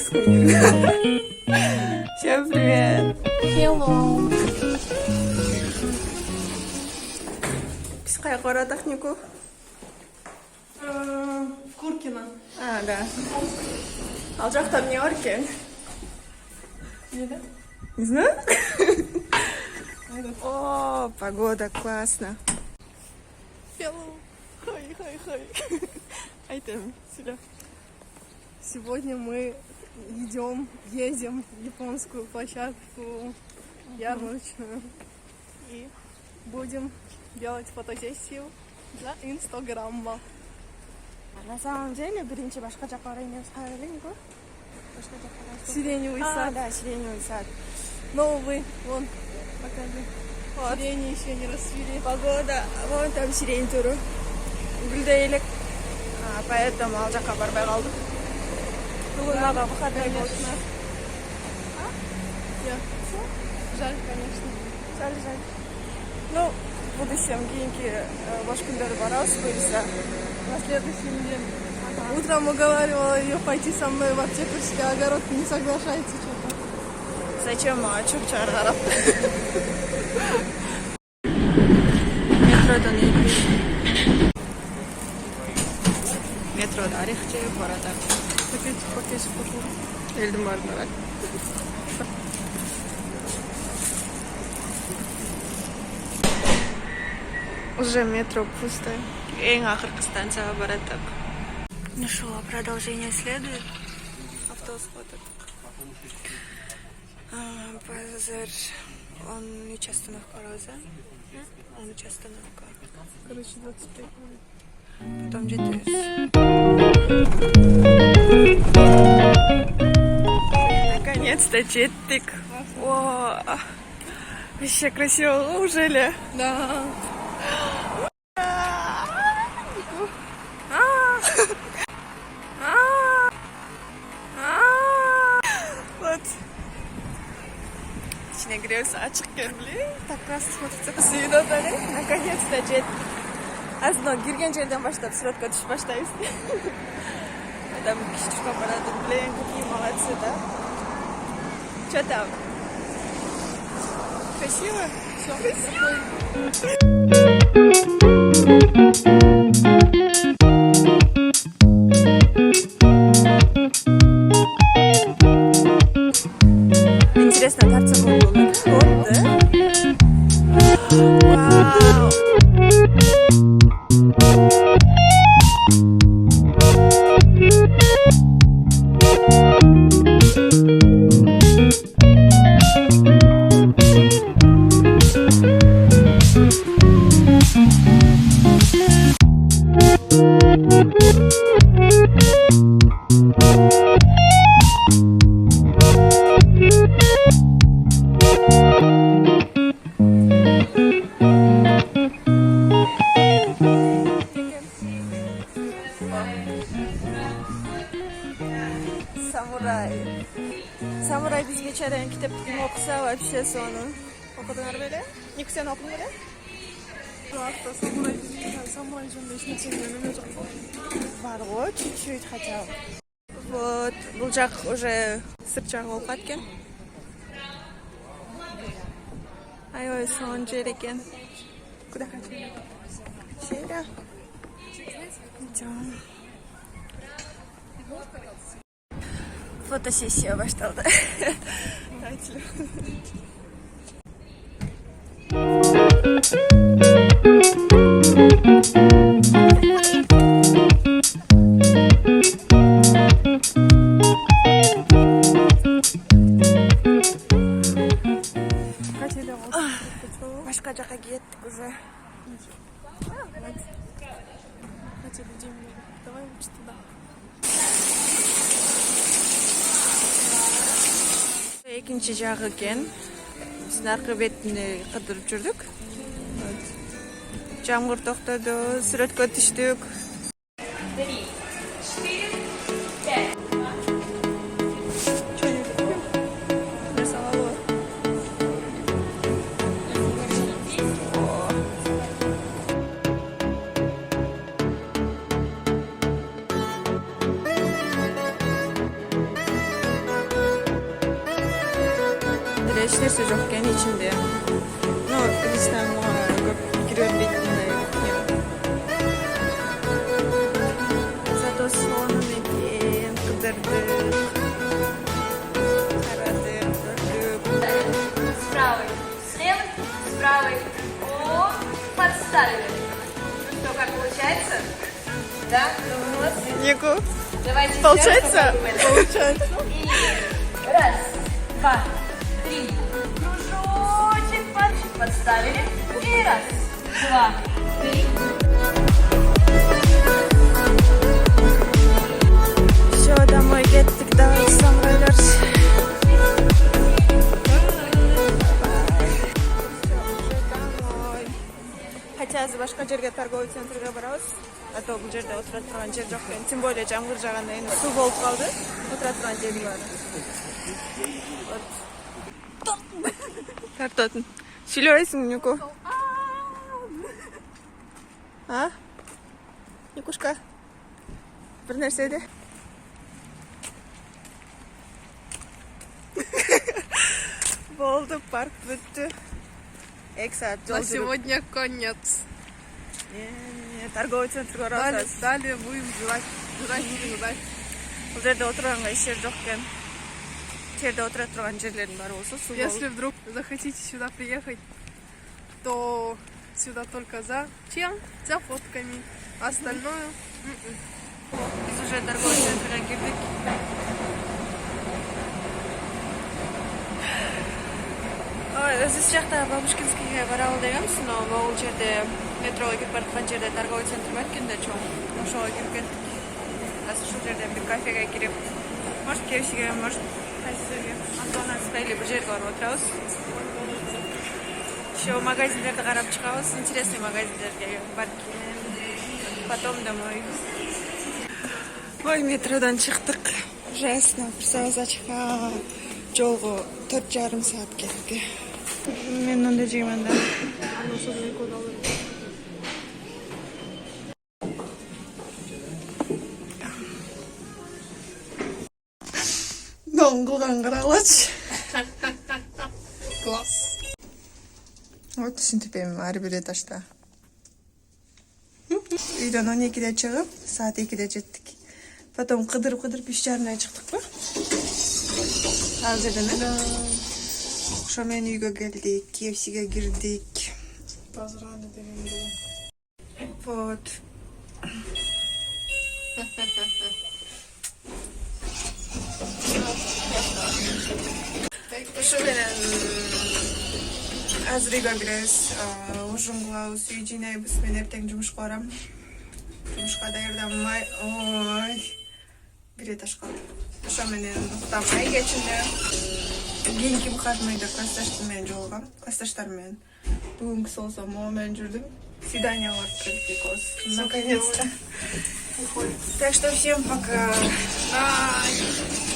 русском языке. Всем привет! Hello. Biz qayerga baradak Niku? Куркина. А, да. Ал жақта не бар екен? Не знаю. О, погода классно. Hello. Хай. Айтем, сюда. Сегодня мы едем в японскую площадку ярмарочную и будем делать фотосессию для Инстаграма. На самом деле, birinchi boshqa yoqqa qaraymiz. Qaraylik Niku. Сиреневый А, сад. да, сиреневый сад. Новый, вон, покажи. Вот. Сирени еще не расцвели. Погода, вон там сирень туры. Гүлдейлік. Поэтому ал жаққа барбай қалдық. Бүгін маған выходной болсын. Жаль, конечно. Жаль. Ну, в будущем кейінгі бош күндері барамыз, бұйырса. На следующий день. Утром уговаривала ее пойти со мной в аптекарский огород, не соглашается что-то. Зачем чөп чарғарап? Метродан елбей. Метрода арих жайып барады. Покеш. Елдің барын барады. Уже метро пусто. Ең ақырғы станцияға барады. Ну что, продолжение следует. Автобус ходит. Базар. Он üç остановка Роза. Он üç остановка. Короче, 25 минут. Потом жетеміз. Наконец-то жеттік. О, вообще красиво уже ли? Да. Вот. İçine giriyorsa açık görünüyor. Так раз смотрится сүйінотары. Наконец-то жеттік. Азно кирген жерден баштап суратқа түсіп баштайбыз. Там кичтушка барады. Блин, какие молодцы, да? Что там? Красиво? Все, красиво. Интересно, торца был. Вот, да? Вау! Самурай бізге чайдан кітаптың оқыса, вообще соны. Оқыдыңар беле? Ник сен оқыдың беле? Самурай жөнінде ешнәрсе білмеймін жоқ. Бар ғой, чуть-чуть хотя бы. Вот, бұл жақ уже сырт жағы болып кеткен. Ай-ой, соң жер екен. Куда хотим? Сюда. Идем. Фотосессия башталды. Давайте. Башка жаққа кеттік уже. Хотя людей много. Давай лучше туда. Екінші жағы екен. Біз нарқы бетінде қыдырып жүрдік. Жаңбыр тоқтады, суретке түштік. эле эч нерсе жок экен ичинде. Ну, лично көп кире бербейт мындай. Зато сонун экен, кыдырдык. Карадык, көрдүк. С правой. С левой, с правой. О, подставили. Ну что, как получается? Да? Ну, молодцы. Неку. Давайте Получается? Получается. И раз, два, три. Кружочек подставили. И раз, два, три. Все, домой кеттик, давай самрайларс. Хотя за башка жерге торговый центрге барабыз. А то бул жерде отура турган жер жок экен. Тем более жамгыр жаганда эми суу болуп калды. Отура турган жери бар. Тартатын. Сүйлөбөйсүңбү, Нюку? А? Никушка. Бир нерсе де. Болду, парк бүттү. 2 саат жол На жүрүп. сегодня конец. Торговый центрге Далее, барабыз. далее будем ждать. Ждать. Бул жерде отурганга эч жер жок экен. Жерде отура турган жерлердин баары болсо суу болуп. Если вдруг захотите сюда приехать, то сюда только за чем? За фотками. Остальное Биз уже торговый центрге кирдик. Өзү сыяктагы Бабушкинскийге барабыл дегенбиз, но могул жерде метрого кирип бараткан жерде торговый центр бар экен да чоң. Ошого кирип кеттик. Азыр ушул жерде бир кафеге кирип, может KFCге, может кайсыге, Макдональдска или бир жерге барып отурабыз. Еще магазиндерди карап чыгабыз, интересный магазиндерге барып потом домой. Ой, метродан чыктык. Ужасно, присавазачка. Жолго 4,5 саат кетти. Мен онда жеймин да. Доңгулган карагылачы. класс. Вот түшүнтүп эми ар бир этажда. Үйдөн 12-де чыгып, саат 2-де жеттик. Потом кыдырып 3:30 чыктыкпы? Азыр эле. Ошо менен үйгө келдик, KFCге кирдик. Позрали дегенде. Вот. Ошо менен азыр үйгө киребиз, ужин кылабыз, үй жыйнайбыз. Мен эртең жумушка барам. Жумушка даярданмай, ой, бир этаж калды. Ошо менен уктамай кечинде кийинки выходныйда классташтар менен жолугам. Классташтар менен бүгүнкү болсо могу менен жүрдүм. Свидание барып келдик экөөбүз. Наконец-то. Так что всем пока. Бай.